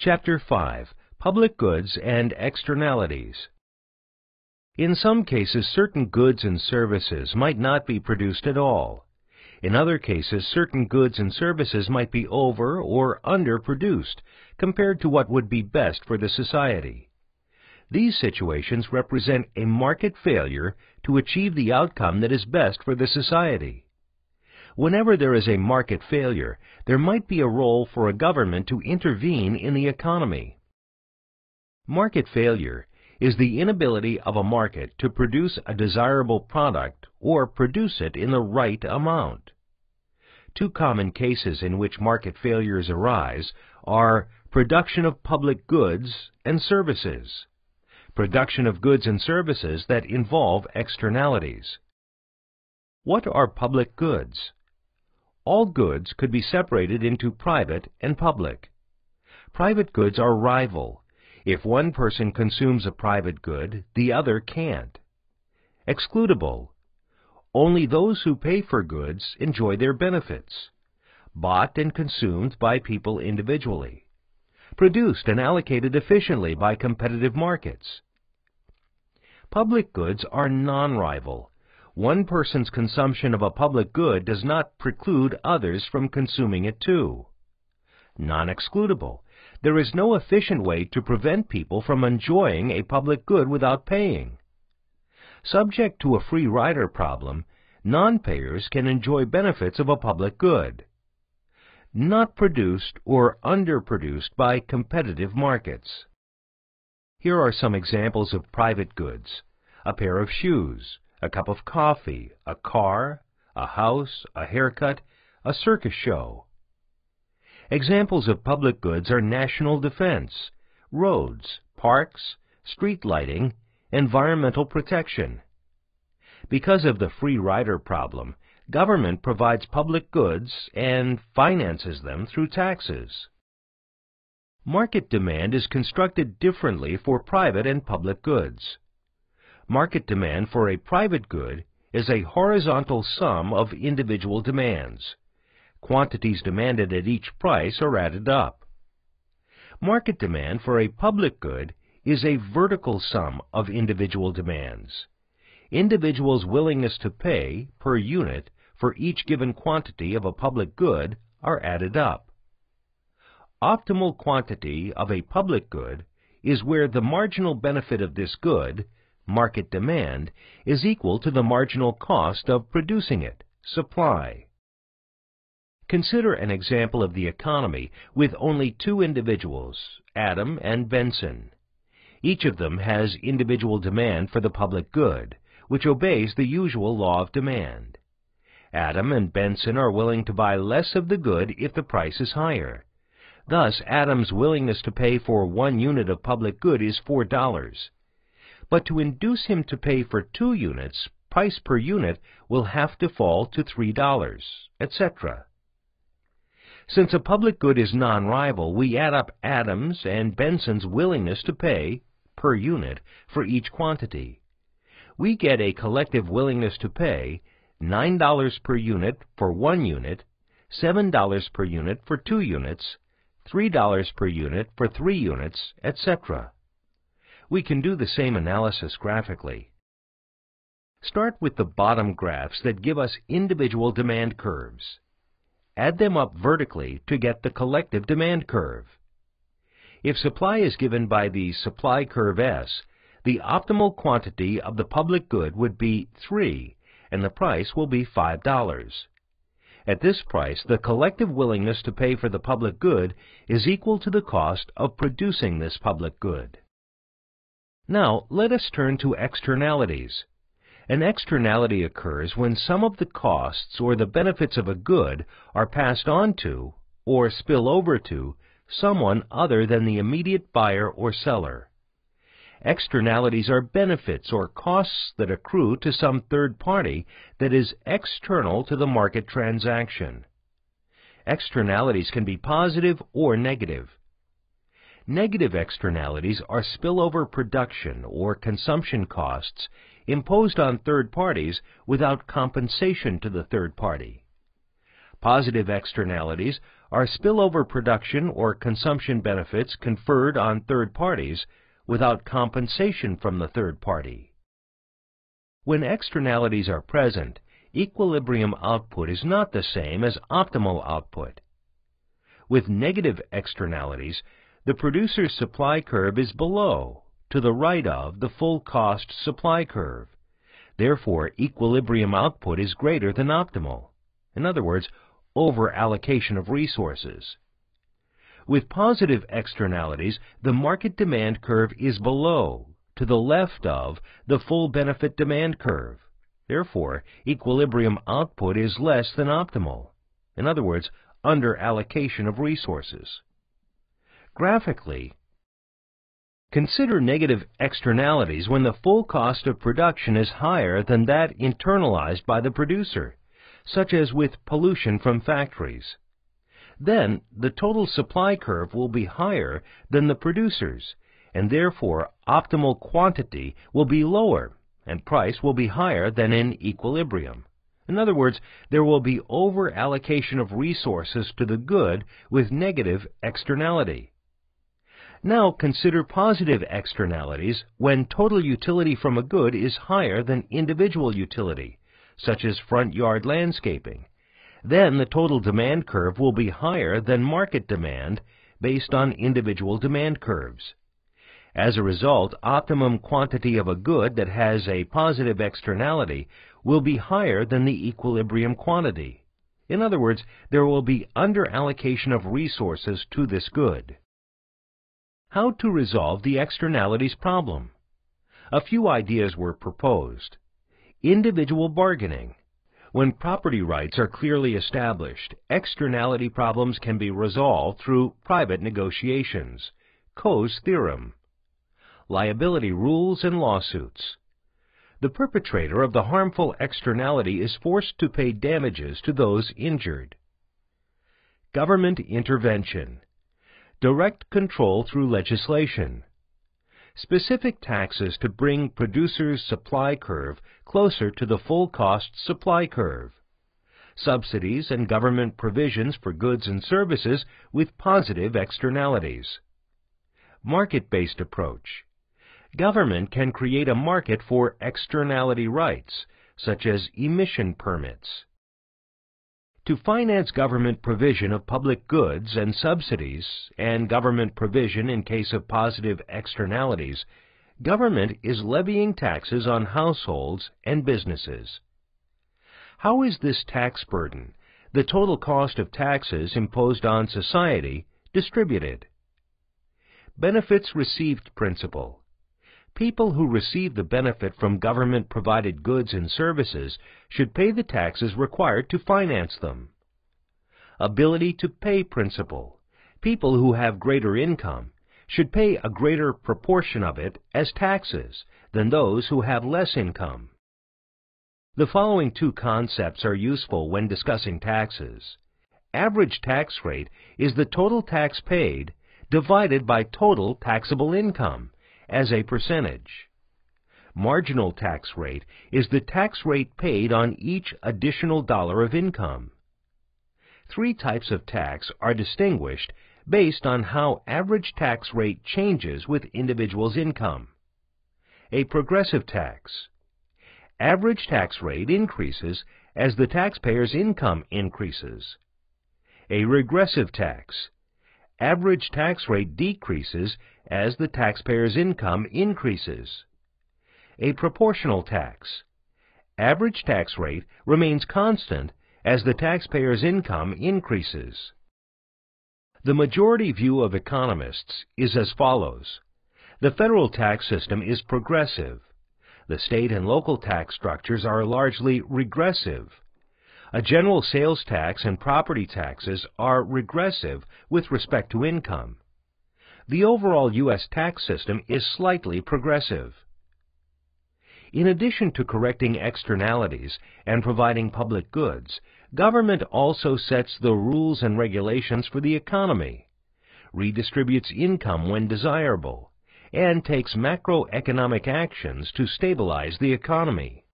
Chapter 5. Public Goods and Externalities. In some cases, certain goods and services might not be produced at all. In other cases, certain goods and services might be over or underproduced compared to what would be best for the society. These situations represent a market failure to achieve the outcome that is best for the society. Whenever there is a market failure, there might be a role for a government to intervene in the economy. Market failure is the inability of a market to produce a desirable product or produce it in the right amount. Two common cases in which market failures arise are production of public goods and services, production of goods and services that involve externalities. What are public goods? All goods could be separated into private and public. Private goods are rival. If one person consumes a private good, the other can't. Excludable. Only those who pay for goods enjoy their benefits. Bought and consumed by people individually. Produced and allocated efficiently by competitive markets. Public goods are non-rival. One person's consumption of a public good does not preclude others from consuming it too. Non-excludable. There is no efficient way to prevent people from enjoying a public good without paying. Subject to a free rider problem, non-payers can enjoy benefits of a public good. Not produced or underproduced by competitive markets. Here are some examples of private goods: a pair of shoes, a cup of coffee, a car, a house, a haircut, a circus show. Examples of public goods are national defense, roads, parks, street lighting, environmental protection. Because of the free rider problem, government provides public goods and finances them through taxes. Market demand is constructed differently for private and public goods. Market demand for a private good is a horizontal sum of individual demands. Quantities demanded at each price are added up. Market demand for a public good is a vertical sum of individual demands. Individuals' willingness to pay per unit for each given quantity of a public good are added up. Optimal quantity of a public good is where the marginal benefit of this good, market demand, is equal to the marginal cost of producing it, supply. Consider an example of the economy with only two individuals, Adam and Benson. Each of them has individual demand for the public good, which obeys the usual law of demand. Adam and Benson are willing to buy less of the good if the price is higher. Thus, Adam's willingness to pay for 1 unit of public good is $4. But to induce him to pay for 2 units, price per unit will have to fall to $3, etc. Since a public good is non-rival, we add up Adam's and Benson's willingness to pay, per unit, for each quantity. We get a collective willingness to pay $9 per unit for 1 unit, $7 per unit for 2 units, $3 per unit for 3 units, etc. We can do the same analysis graphically. Start with the bottom graphs that give us individual demand curves. Add them up vertically to get the collective demand curve. If supply is given by the supply curve S, the optimal quantity of the public good would be 3, and the price will be $5. At this price, the collective willingness to pay for the public good is equal to the cost of producing this public good. Now, let us turn to externalities. An externality occurs when some of the costs or the benefits of a good are passed on to, or spill over to, someone other than the immediate buyer or seller. Externalities are benefits or costs that accrue to some third party that is external to the market transaction. Externalities can be positive or negative. Negative externalities are spillover production or consumption costs imposed on third parties without compensation to the third party. Positive externalities are spillover production or consumption benefits conferred on third parties without compensation from the third party. When externalities are present, equilibrium output is not the same as optimal output. With negative externalities, the producer's supply curve is below, to the right of, the full cost supply curve. Therefore, equilibrium output is greater than optimal. In other words, over-allocation of resources. With positive externalities, the market demand curve is below, to the left of, the full benefit demand curve. Therefore, equilibrium output is less than optimal. In other words, under-allocation of resources. Graphically, consider negative externalities when the full cost of production is higher than that internalized by the producer, such as with pollution from factories. Then the total supply curve will be higher than the producer's, and therefore optimal quantity will be lower and price will be higher than in equilibrium. In other words, there will be over-allocation of resources to the good with negative externality. Now consider positive externalities when total utility from a good is higher than individual utility, such as front yard landscaping. Then the total demand curve will be higher than market demand based on individual demand curves. As a result, optimum quantity of a good that has a positive externality will be higher than the equilibrium quantity. In other words, there will be under-allocation of resources to this good. How to resolve the externalities problem? A few ideas were proposed. Individual bargaining. When property rights are clearly established, externality problems can be resolved through private negotiations. Coe's theorem. Liability rules and lawsuits. The perpetrator of the harmful externality is forced to pay damages to those injured. Government intervention. Direct control through legislation. Specific taxes to bring producers' supply curve closer to the full cost supply curve. Subsidies and government provisions for goods and services with positive externalities. Market-based approach. Government can create a market for externality rights, such as emission permits. To finance government provision of public goods and subsidies, and government provision in case of positive externalities, government is levying taxes on households and businesses. How is this tax burden, the total cost of taxes imposed on society, distributed? Benefits received principle. People who receive the benefit from government-provided goods and services should pay the taxes required to finance them. Ability to pay principle. People who have greater income should pay a greater proportion of it as taxes than those who have less income. The following two concepts are useful when discussing taxes. Average tax rate is the total tax paid divided by total taxable income as a percentage. Marginal tax rate is the tax rate paid on each additional dollar of income. Three types of tax are distinguished based on how average tax rate changes with individuals' income. A progressive tax. Average tax rate increases as the taxpayer's income increases. A regressive tax. Average tax rate decreases as the taxpayer's income increases. A proportional tax. Average tax rate remains constant as the taxpayer's income increases. The majority view of economists is as follows. The federal tax system is progressive. The state and local tax structures are largely regressive. A general sales tax and property taxes are regressive with respect to income. The overall U.S. tax system is slightly progressive. In addition to correcting externalities and providing public goods, government also sets the rules and regulations for the economy, redistributes income when desirable, and takes macroeconomic actions to stabilize the economy.